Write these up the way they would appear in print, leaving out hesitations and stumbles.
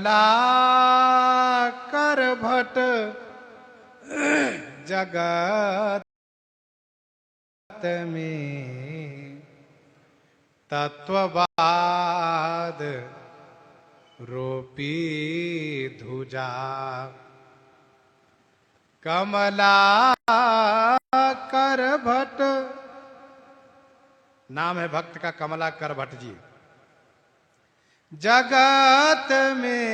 कमला कर भट जगत में तत्ववाद रोपी धुजा। कमला कर भट, नाम है भक्त का कमला कर भट्ट जी। जगत में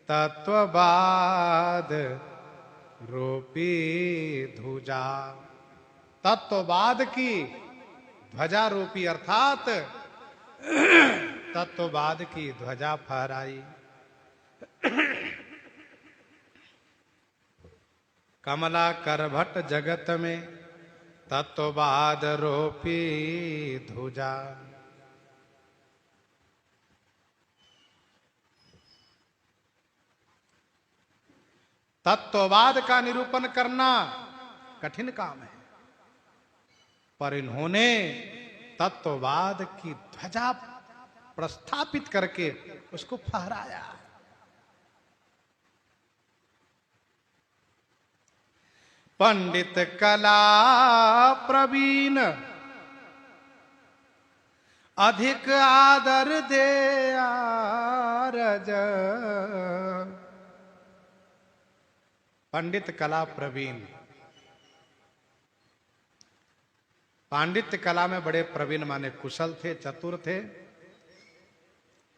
तत्ववाद रोपी ध्वजा। तत्ववाद की ध्वजा रोपी अर्थात तत्ववाद की ध्वजा फहराई। कमला कर भट्ट जगत में तत्ववाद रोपी ध्वजा। तत्ववाद का निरूपण करना कठिन काम है, पर इन्होंने तत्ववाद की ध्वजा प्रस्थापित करके उसको फहराया। पंडित कला प्रवीण अधिक आदर दे आरज। पंडित कला प्रवीण, पांडित्य कला में बड़े प्रवीण माने कुशल थे, चतुर थे,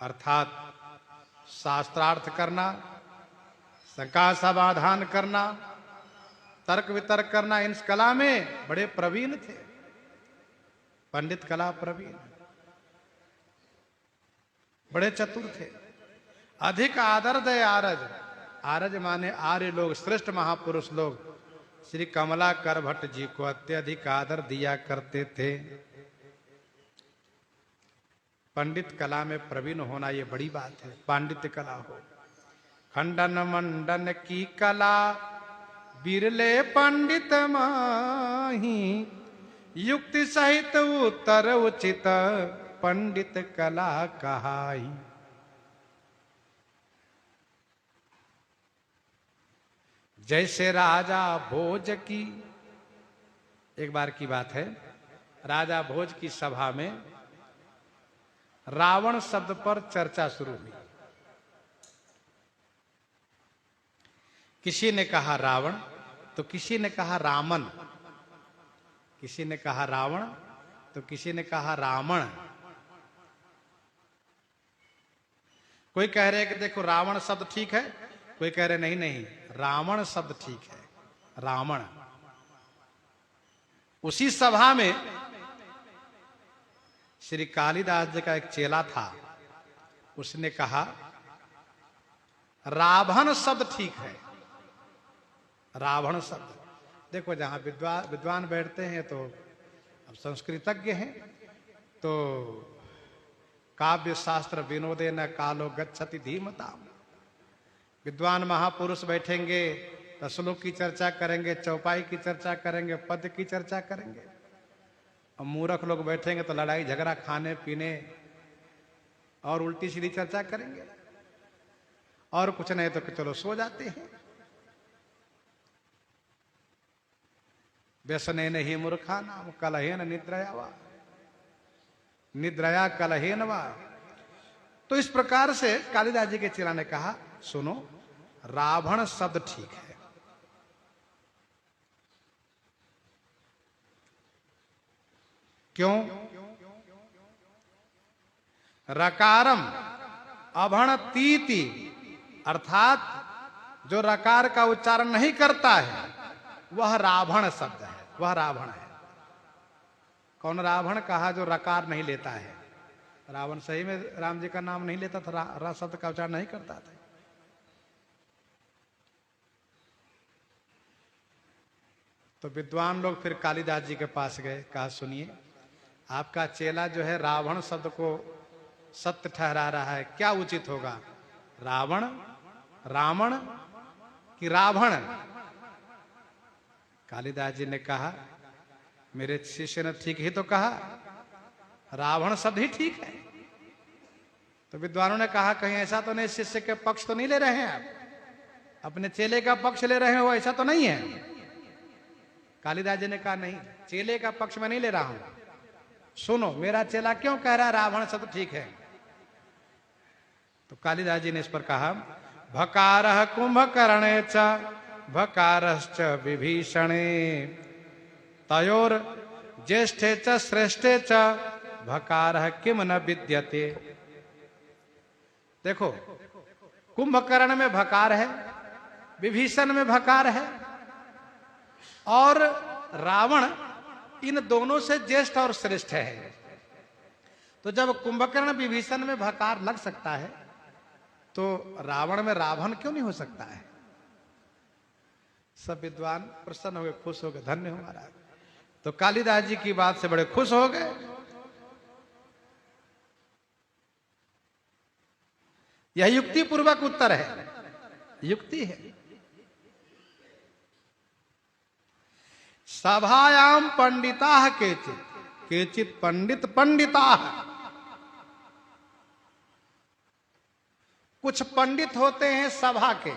अर्थात शास्त्रार्थ करना, शंका समाधान करना, तर्क वितर्क करना, इन कला में बड़े प्रवीण थे। पंडित कला प्रवीण, बड़े चतुर थे। अधिक आदर दे आरज, आरज माने आर्य लोग, श्रेष्ठ महापुरुष लोग श्री कमला कर भट्ट जी को अत्यधिक आदर दिया करते थे। पंडित कला में प्रवीण होना ये बड़ी बात है, पांडित्य कला हो। खंडन मंडन की कला बिरले पंडित माही, युक्ति सहित उत्तर उचित पंडित कला कहाई। जैसे राजा भोज की, एक बार की बात है, राजा भोज की सभा में रावण शब्द पर चर्चा शुरू हुई। किसी ने कहा रावण तो किसी ने कहा रामन, किसी ने कहा रावण तो किसी ने कहा रावण। कोई कह रहे कि देखो रावण शब्द ठीक है, कोई कह रहे नहीं नहीं रावण शब्द ठीक है, रावण। उसी सभा में श्री कालिदास जी का एक चेला था, उसने कहा रावण शब्द ठीक है, रावण शब्द। देखो जहां विद्वान बैठते हैं तो अब संस्कृतज्ञ हैं, तो काव्य शास्त्र विनोदे न कालो गच्छति धीमताम। विद्वान महापुरुष बैठेंगे तो श्लोक की चर्चा करेंगे, चौपाई की चर्चा करेंगे, पद की चर्चा करेंगे। और मूर्ख लोग बैठेंगे तो लड़ाई झगड़ा, खाने पीने और उल्टी सीधी चर्चा करेंगे, और कुछ नहीं तो चलो सो जाते हैं। व्यसनेन ही मूर्खा नाम कलहेन निद्रया वा, निद्रया कलहेन वा। तो इस प्रकार से कालिदास जी के चेला ने कहा सुनो रावण शब्द ठीक है। क्यों? रकारम अभण तीति, अर्थात जो रकार का उच्चारण नहीं करता है वह रावण शब्द है, वह रावण है। कौन रावण? कहा जो रकार नहीं लेता है। रावण सही में राम जी का नाम नहीं लेता था, रा शब्द का उच्चारण नहीं करता था। तो विद्वान लोग फिर कालिदास जी के पास गए, कहा सुनिए आपका चेला जो है रावण शब्द को सत्य ठहरा रहा है, क्या उचित होगा, रावण, रावण कि रावण? कालिदास जी ने कहा मेरे शिष्य ने ठीक ही तो कहा, रावण शब्द ही ठीक है। तो विद्वानों ने कहा कहीं ऐसा तो नहीं, शिष्य के पक्ष तो नहीं ले रहे हैं आप, अपने चेले का पक्ष ले रहे हो, ऐसा तो नहीं है। कालिदास जी ने कहा नहीं, चेले का पक्ष मैं नहीं ले रहा हूं, सुनो मेरा चेला क्यों कह रहा है रावण से तो ठीक है। तो कालिदास जी ने इस पर कहा भकारः कुंभकर्णे च भकारश्च विभीषणे तयोर ज्येष्ठे च श्रेष्ठे च भकारः किम न विद्यते। देखो कुंभकर्ण में भकार है, विभीषण में भकार है, और रावण इन दोनों से ज्येष्ठ और श्रेष्ठ है। तो जब कुंभकर्ण विभीषण में भकार लग सकता है तो रावण में रावण क्यों नहीं हो सकता है। सब विद्वान प्रसन्न हो गए, खुश हो गए, धन्य हो महाराज। तो कालिदास जी की बात से बड़े खुश हो गए। यह युक्ति पूर्वक उत्तर है, युक्ति है। सभायाम पंडिता केचित केचित पंडित पंडिता। कुछ पंडित होते हैं सभा के,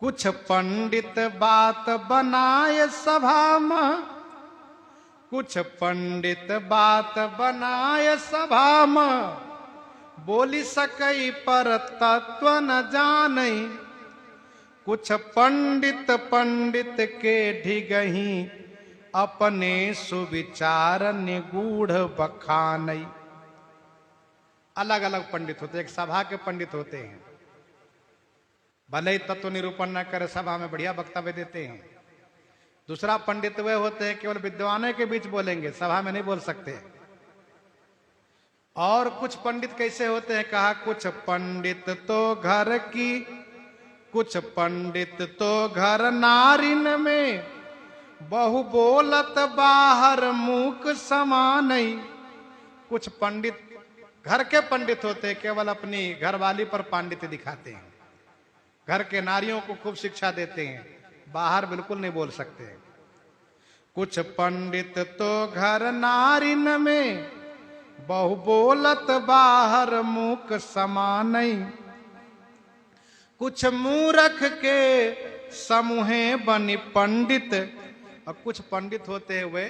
कुछ पंडित बात बनाए सभा में, कुछ पंडित बात बनाए सभा में, बोली सकई पर तत्व न जानई, कुछ पंडित पंडित के ढिगही अपने सुविचार निगूढ़ बखानई। अलग अलग पंडित होते हैं, एक सभा के पंडित होते हैं, भले ही तत्व निरूपण न करे सभा में बढ़िया वक्तव्य देते हैं। दूसरा पंडित वे होते हैं केवल विद्वानों के बीच बोलेंगे, सभा में नहीं बोल सकते। और कुछ पंडित कैसे होते हैं, कहा कुछ पंडित तो घर की, कुछ पंडित तो घर नारिन में, बहु बोलत बाहर मूक समानई। कुछ पंडित घर के पंडित होते हैं, केवल अपनी घरवाली पर पांडित्य दिखाते हैं, घर के नारियों को खूब शिक्षा देते हैं, बाहर बिल्कुल नहीं बोल सकते। कुछ पंडित तो घर नारिन में, बहु बोलत बाहर मूक समानई। कुछ मूर्ख के समूहे बनी पंडित, और कुछ पंडित होते हैं वे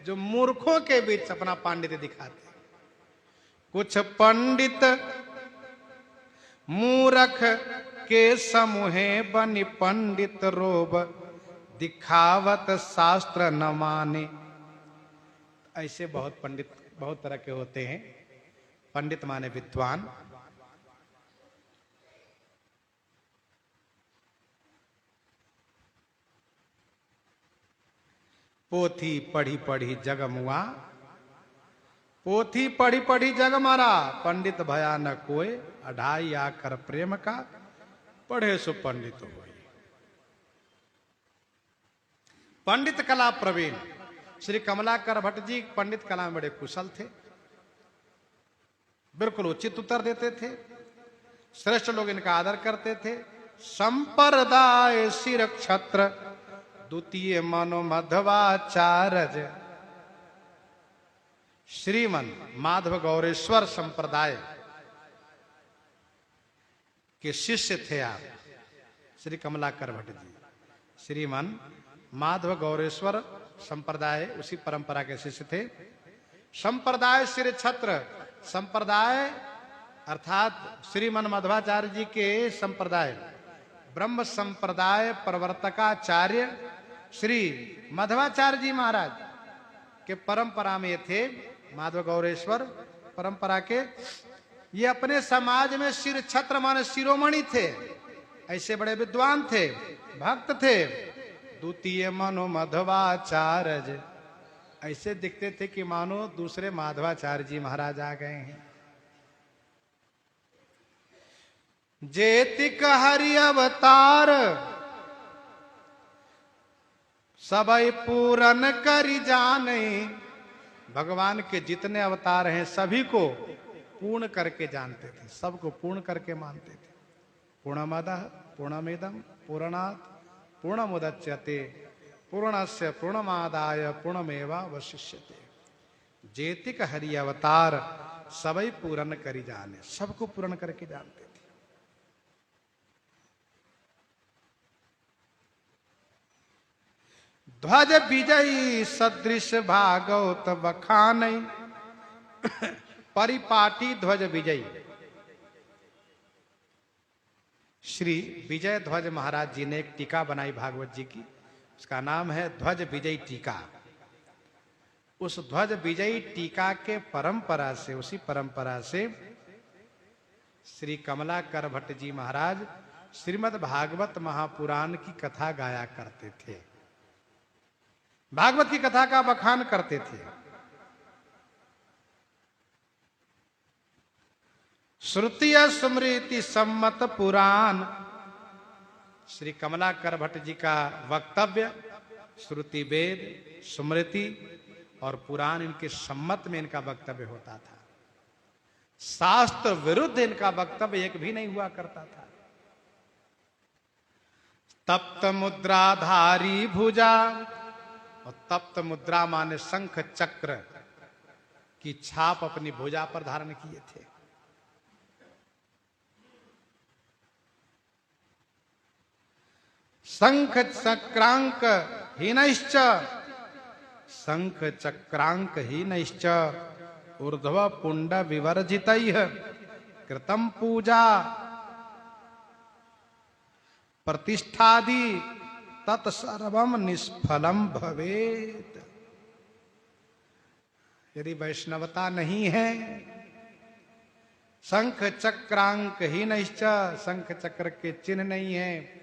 जो मूर्खों के बीच अपना पांडित्य दिखाते हैं। कुछ पंडित मूर्ख के समूहे बनी पंडित, रोब दिखावत शास्त्र न माने। ऐसे बहुत पंडित बहुत तरह के होते हैं। पंडित माने विद्वान। पोथी पढ़ी पढ़ी जग मुआ, पोथी पढ़ी पढ़ी जग मारा, पंडित भया न कोय, अढ़ाई आकर प्रेम का, पढ़े सो पंडित होय। पंडित कला प्रवीण श्री कमलाकर भट्ट जी पंडित कला में बड़े कुशल थे, बिल्कुल उचित उत्तर देते थे, श्रेष्ठ लोग इनका आदर करते थे। संप्रदाय सिर क्षत्र द्वितीय मनो मध्वाचार्य। श्रीमन माधव गौरेश्वर संप्रदाय के शिष्य थे आप, श्री कमलाकर भट्ट जी। श्रीमन माधव गौरेश्वर संप्रदाय उसी परंपरा के शिष्य थे। संप्रदाय सिर छत्र, संप्रदाय अर्थात श्रीमन माधवाचार्य जी के संप्रदाय, ब्रह्म संप्रदाय प्रवर्तकाचार्य श्री माधवाचार्य जी महाराज के परंपरा में थे। माधव गौरेश्वर परंपरा के ये अपने समाज में सिर छत्र माने शिरोमणि थे, ऐसे बड़े विद्वान थे, भक्त थे। द्वितीय मनो माधवाचार्य, ऐसे दिखते थे कि मानो दूसरे माधवाचार्य जी महाराज आ गए हैं। जेतिक हरि अवतार सबई पूरन करी जाने। भगवान के जितने अवतार हैं सभी को पूर्ण करके जानते थे, सबको पूर्ण करके मानते थे। पूर्णमदः पूर्णमिदं पूर्णात् पूर्णमुदच्यते पूर्णस्य पूर्णमादाय पूर्णमेवावशिष्यते। जेतिक हरि अवतार सबई पूरन करी जाने, सबको पूर्ण करके जानते थे। ध्वज विजयी सदृश भागवत बखान, परिपाटी ध्वज विजयी। श्री विजय ध्वज महाराज जी ने एक टीका बनाई भागवत जी की, उसका नाम है ध्वज विजयी टीका। उस ध्वज विजयी टीका के परंपरा से, उसी परंपरा से श्री कमलाकर भट्ट जी महाराज श्रीमद् भागवत महापुराण की कथा गाया करते थे, भागवत की कथा का बखान करते थे। श्रुति स्मृति सम्मत पुराण, श्री कमलाकर भट्ट जी का वक्तव्य श्रुति वेद स्मृति और पुराण इनके सम्मत में इनका वक्तव्य होता था। शास्त्र विरुद्ध इनका वक्तव्य एक भी नहीं हुआ करता था। तप्त मुद्राधारी भुजा, और तप्त मुद्रा माने शंख चक्र की छाप अपनी भुजा पर धारण किए थे। शंख चक्रांक हीनश्च, शंख चक्रांक हीनश्च ऊर्ध्व पुंड विवर्जितैः कृतं पूजा प्रतिष्ठादि तत्सर्वं निष्फलम भवेत। यदि वैष्णवता नहीं है, शंख चक्रांक हीनश्च, शंख चक्र के चिन्ह नहीं है,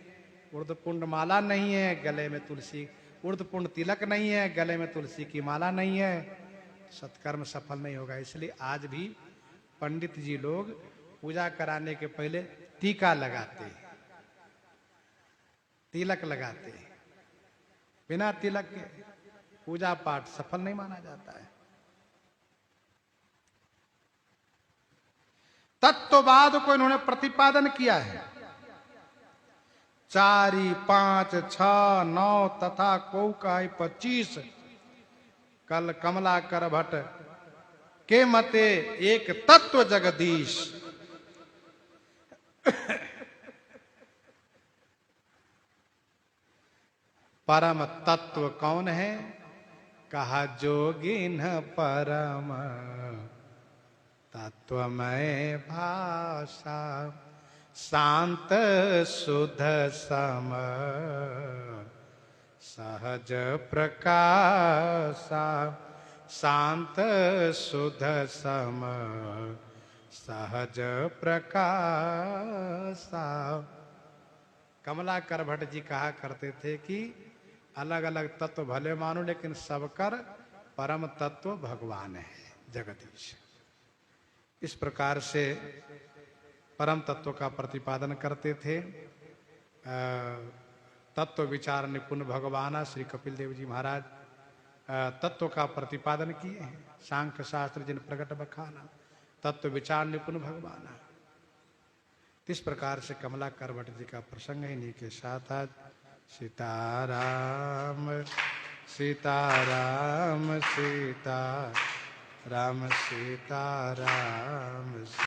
ऊर्ध्वपुंड माला नहीं है, गले में तुलसी, ऊर्ध्वपुंड तिलक नहीं है, गले में तुलसी की माला नहीं है, सत्कर्म सफल नहीं होगा। इसलिए आज भी पंडित जी लोग पूजा कराने के पहले टीका लगाते, तिलक लगाते। बिना तिलक के पूजा पाठ सफल नहीं माना जाता है। तत्ववाद को इन्होंने प्रतिपादन किया है। 4, 5, 6, 9 तथा कौकाई 25 कल कमलाकर भट्ट के मते एक तत्व जगदीश। परम तत्व कौन है? कहा जोगिन परम तत्वमय भाषा, शांत शुद्ध सम सहज प्रकाशा, शांत शुद्ध सम सहज प्रकाशा। कमलाकर भट्ट जी कहा करते थे कि अलग अलग तत्व भले मानो, लेकिन सबकर परम तत्व भगवान है, जगदीश। इस प्रकार से परम तत्व का प्रतिपादन करते थे। तत्व विचार निपुण भगवान श्री कपिल देव जी महाराज तत्व का प्रतिपादन किए हैं। सांख्य शास्त्र जिन प्रकट बखाना, तत्व विचार निपुण भगवान। इस प्रकार से कमलाकर भट्ट जी का प्रसंग इन्हीं के साथ आज सीताराम सीताराम सीताराम सीताराम।